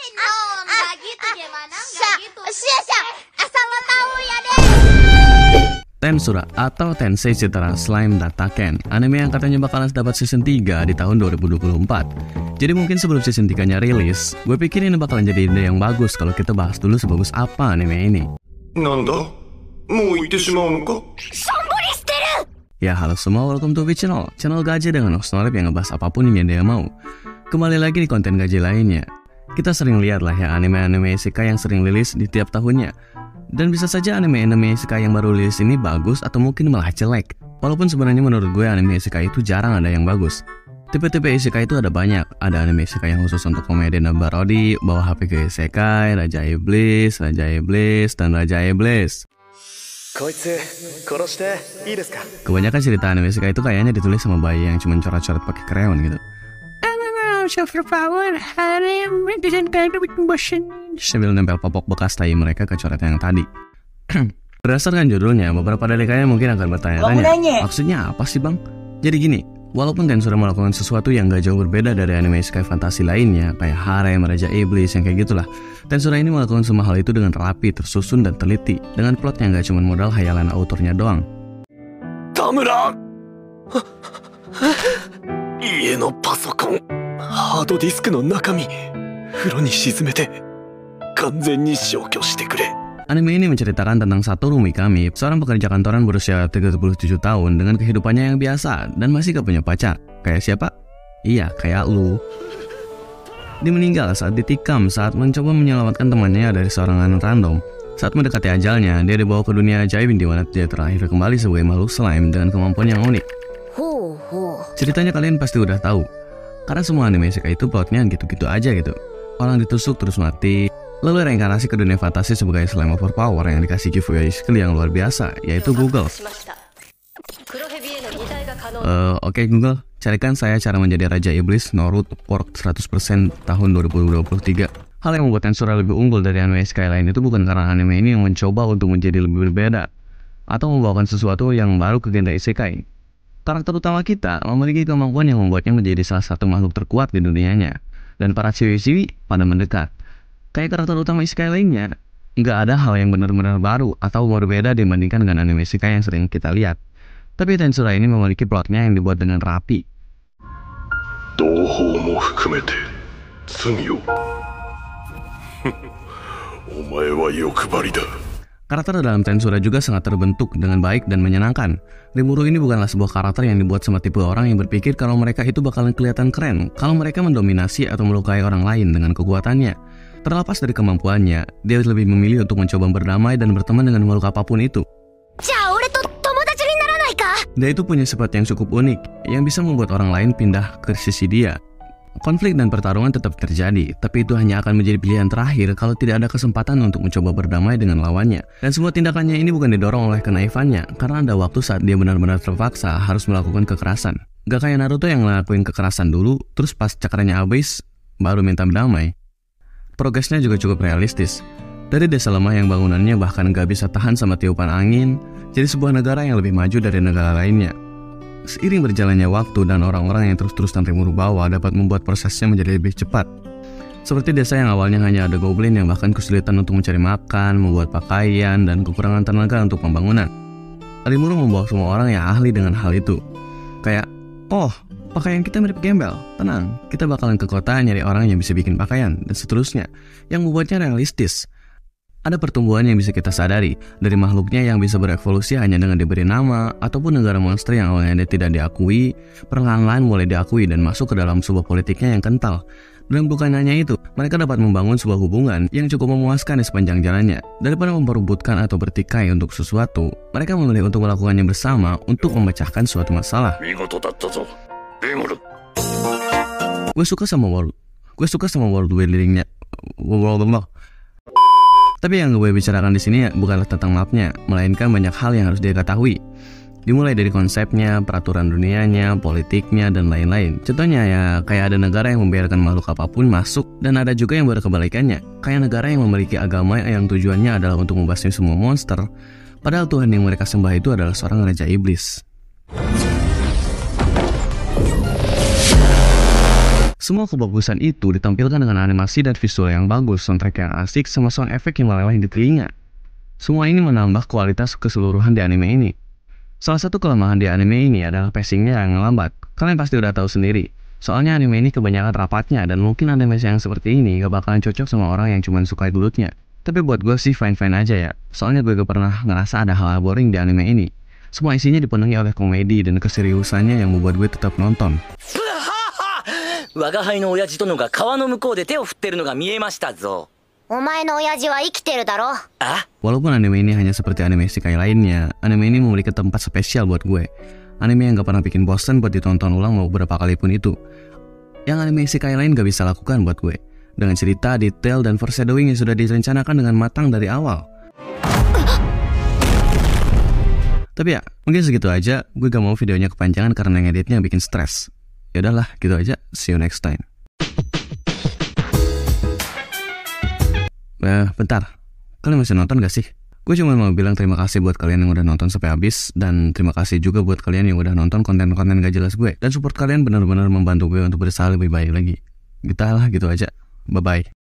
Nggak gitu gimana? Nggak gitu. Asal lo tahu ya deh. Tensura atau Tensei Citara Slime Dataken, anime yang katanya bakalan dapat season 3 di tahun 2024. Jadi mungkin sebelum season 3-nya rilis, gue pikir ini bakalan jadi ide yang bagus kalau kita bahas dulu sebagus apa anime ini. Nanda? Mau itte shimau no ka? Ya halo semua, welcome to V Channel, channel gaji dengan host Norep yang ngebahas apapun yang dia mau. Kembali lagi di konten gaji lainnya. Kita sering lihat lah ya anime-anime isekai yang sering rilis di tiap tahunnya. Dan bisa saja anime-anime isekai yang baru rilis ini bagus atau mungkin malah jelek. Walaupun sebenarnya menurut gue anime isekai itu jarang ada yang bagus. Tipe-tipe isekai itu ada banyak. Ada anime isekai yang khusus untuk komedi dan parodi, bawa HP ke isekai, Raja Iblis, dan Raja Iblis. Kebanyakan cerita anime isekai itu kayaknya ditulis sama bayi yang cuma coret-coret pakai krayon gitu. Sambil nempel popok bekas tai mereka ke coret yang tadi. Berdasarkan judulnya, beberapa dari kalian mungkin akan bertanya-tanya, maksudnya apa sih bang? Jadi gini, walaupun Tensura melakukan sesuatu yang gak jauh berbeda dari anime isekai fantasi lainnya, kayak harem, Raja Iblis, yang kayak gitulah, Tensura ini melakukan semua hal itu dengan rapi, tersusun, dan teliti, dengan plot yang gak cuma modal hayalan autornya doang. Tamura! 家のパソコン、ハードディスクの中身、風呂に沈めて完全に消去してくれ。 Anime ini menceritakan tentang Satoru Mikami, seorang pekerja kantoran berusia 37 tahun dengan kehidupannya yang biasa dan masih gak punya pacar. Kayak siapa? Iya, kayak lu. Dia meninggal saat ditikam saat mencoba menyelamatkan temannya dari seorang random. Saat mendekati ajalnya, dia dibawa ke dunia ajaib di mana dia terakhir kembali sebagai makhluk slime dengan kemampuan yang unik. Ceritanya kalian pasti udah tahu, karena semua anime isekai itu plotnya gitu-gitu aja gitu. Orang ditusuk terus mati, lalu reinkarnasi ke dunia fantasi sebagai slime overpower yang dikasih giveaway skill yang luar biasa, yaitu Google. Oke Google, carikan saya cara menjadi Raja Iblis Norut Pork 100% tahun 2023. Hal yang membuat Tensura lebih unggul dari anime isekai lain itu bukan karena anime ini yang mencoba untuk menjadi lebih berbeda atau membawakan sesuatu yang baru ke genre isekai. Karakter utama kita memiliki kemampuan yang membuatnya menjadi salah satu makhluk terkuat di dunianya, dan para ciwi-ciwi pada mendekat. Kayak karakter utama isekai lainnya, nggak ada hal yang benar-benar baru atau berbeda dibandingkan dengan anime isekai yang sering kita lihat. Tapi Tensura ini memiliki plotnya yang dibuat dengan rapi. Dohou mo fukumete, tsumi yo. Omae wa yokubari da. Karakter dalam Tensura juga sangat terbentuk dengan baik dan menyenangkan. Rimuru ini bukanlah sebuah karakter yang dibuat sama tipe orang yang berpikir kalau mereka itu bakalan kelihatan keren kalau mereka mendominasi atau melukai orang lain dengan kekuatannya. Terlepas dari kemampuannya, dia lebih memilih untuk mencoba berdamai dan berteman dengan makhluk apapun itu. Dia itu punya sifat yang cukup unik, yang bisa membuat orang lain pindah ke sisi dia. Konflik dan pertarungan tetap terjadi, tapi itu hanya akan menjadi pilihan terakhir kalau tidak ada kesempatan untuk mencoba berdamai dengan lawannya. Dan semua tindakannya ini bukan didorong oleh kenaifannya, karena ada waktu saat dia benar-benar terpaksa harus melakukan kekerasan. Gak kayak Naruto yang ngelakuin kekerasan dulu, terus pas cakranya habis, baru minta berdamai. Progresnya juga cukup realistis. Dari desa lemah yang bangunannya bahkan gak bisa tahan sama tiupan angin, jadi sebuah negara yang lebih maju dari negara lainnya. Seiring berjalannya waktu dan orang-orang yang terus-terusan Rimuru bawa dapat membuat prosesnya menjadi lebih cepat. Seperti desa yang awalnya hanya ada goblin yang bahkan kesulitan untuk mencari makan, membuat pakaian, dan kekurangan tenaga untuk pembangunan. Rimuru membawa semua orang yang ahli dengan hal itu. Kayak, oh, pakaian kita mirip gembel, tenang, kita bakalan ke kota nyari orang yang bisa bikin pakaian, dan seterusnya, yang membuatnya realistis. Ada pertumbuhan yang bisa kita sadari, dari makhluknya yang bisa berevolusi hanya dengan diberi nama, ataupun negara monster yang awalnya tidak diakui, perlahan-lahan mulai diakui dan masuk ke dalam sebuah politiknya yang kental. Dan bukan hanya itu, mereka dapat membangun sebuah hubungan yang cukup memuaskan di sepanjang jalannya. Daripada memperebutkan atau bertikai untuk sesuatu, mereka memilih untuk melakukannya bersama untuk memecahkan suatu masalah. Gue suka sama world buildingnya. Tapi yang gue bicarakan di sini bukanlah tentang mapnya, melainkan banyak hal yang harus dia ketahui. Dimulai dari konsepnya, peraturan dunianya, politiknya, dan lain-lain. Contohnya ya, kayak ada negara yang membiarkan makhluk apapun masuk, dan ada juga yang berkebalikannya. Kayak negara yang memiliki agama yang tujuannya adalah untuk membasmi semua monster, padahal Tuhan yang mereka sembah itu adalah seorang Raja Iblis. Semua kebagusan itu ditampilkan dengan animasi dan visual yang bagus, soundtrack yang asik, sama sound effect yang meleleh di telinga. Semua ini menambah kualitas keseluruhan di anime ini. Salah satu kelemahan di anime ini adalah pacingnya yang lambat. Kalian pasti udah tahu sendiri. Soalnya anime ini kebanyakan rapatnya, dan mungkin animasi yang seperti ini gak bakalan cocok sama orang yang cuma suka glutnya. Tapi buat gue sih fine-fine aja ya. Soalnya gue gak pernah ngerasa ada hal boring di anime ini. Semua isinya dipenuhi oleh komedi dan keseriusannya yang membuat gue tetap nonton. 我が輩の親父殿が川の向こうで手を振ってるのが見えましたぞ。お前の親父は生きてるだろ。あ Walaupun anime ini hanya seperti anime isekai lainnya, anime ini memiliki tempat spesial buat gue. Anime yang gak pernah bikin bosan buat ditonton ulang mau berapa kali pun itu. Yang anime isekai lain gak bisa lakukan buat gue. Dengan cerita, detail, dan foreshadowing yang sudah direncanakan dengan matang dari awal. Tapi ya, mungkin segitu aja. Gue gak mau videonya kepanjangan karena ngeditnya bikin stres. Yaudahlah, gitu aja. See you next time. Bentar. Kalian masih nonton gak sih? Gue cuma mau bilang terima kasih buat kalian yang udah nonton sampai habis. Dan terima kasih juga buat kalian yang udah nonton konten-konten gak jelas gue. Dan support kalian benar-benar membantu gue untuk berusaha lebih baik lagi. Gitu lah, gitu aja. Bye-bye.